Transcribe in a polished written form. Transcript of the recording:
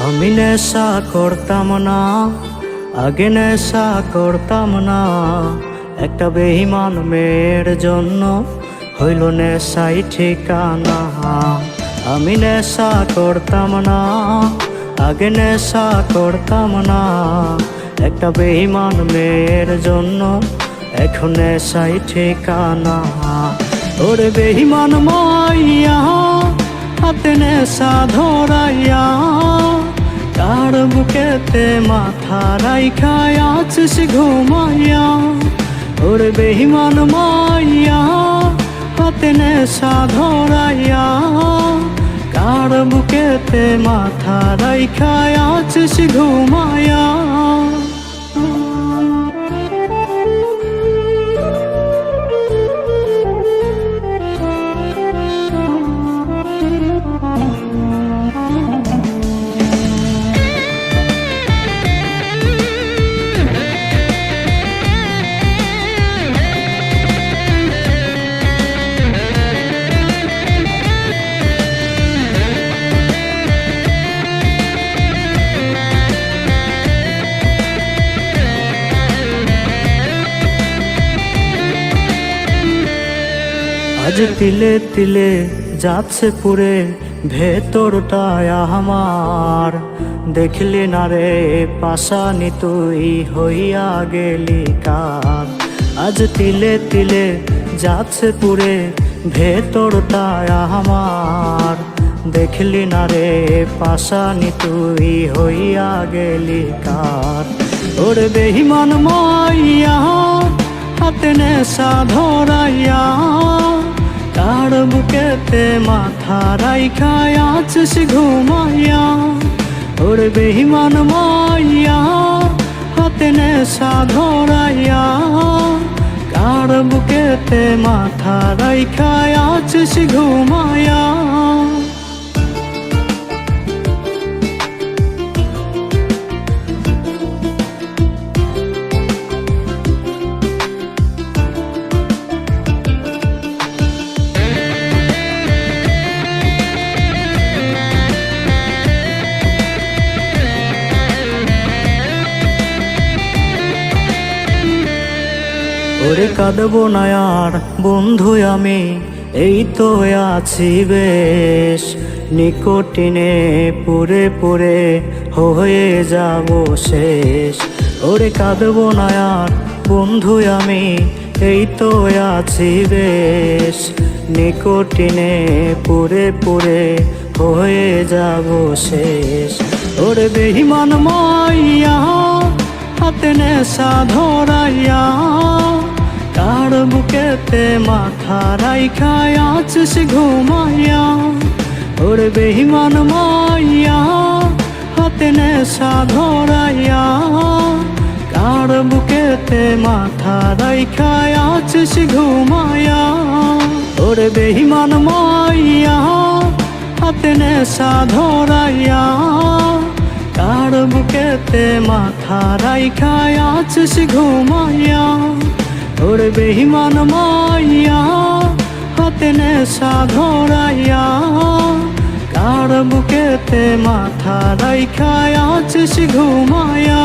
আমি নেশা করতাম না, আগে নেশা করতাম না। একটা বেঈমান মেয়ের জন্য হইল নেশাই ঠিকানা। আমি নেশা করতাম না, আগে নেশা করতাম না। একটা বেঈমান মেয়ের জন্য এখন নেশাই ঠিকানা। ওরে বেঈমান মাইয়া হাতে নেশা ধরাইয়া, তার বুকেতে মাথা রাইখা আছিস ঘুমাইয়া। ওরে বেঈমান মাইয়া হাতে নেশা ধরাইয়া, কার বুকেতে মাথা রাইখা আছিস ঘুমাইয়া। আজ তিলে তিলে যাচ্ছে পুরে ভেতরটায় আমার। দেখলি না রে পাশানি তুই হইয়া গেলি কার। আজ তিলে তিলে যাচ্ছে পুরে ভেতরটায় আমার। দেখলি না রে পাশানি তুই হইয়া গেলি কার। ওরে বেঈমান মাইয়া হাতে নেশা ধরাইয়া, কার বুকেতে মাথা রাইখা আছিস ঘুমাইয়া। ওরে বেঈমান মাইয়া হাতে নেশা ধরাইয়া, কার বুকেতে মাথা রাইখা আছিস ঘুমাইয়া। ওরে কাঁদবো না আর বন্ধু আমি, এই তো আছি বেশ। নিকোটিনে পুরে পুরে হয়ে যাব শেষ। ওরে কাঁদবো না আর বন্ধু আমি, এই তো আছি বেশ। নিকোটিনে পুরে পুরে হয়ে যাব শেষ। ওরে বেঈমান মাইয়া হাতে নেশা ধরাইয়া, কার বুকেতে মাথা রাইখা আছিস ঘুমাইয়া। ওরে বেঈমান মাইয়া হাতে নেশা ধরাইয়া, কার বুকেতে মাথা রাইখা আছিস ঘুমাইয়া। ওরে বেঈমান মাইয়া হাতে নেশা ধরাইয়া, কার বুকেতে মাথা রাইখা আছিস ঘুমাইয়া। ওরে বেঈমান মাইয়া হাতে নেশা ধরাইয়া, কার বুকেতে মাথা রাইখা আছিস ঘুমাইয়া।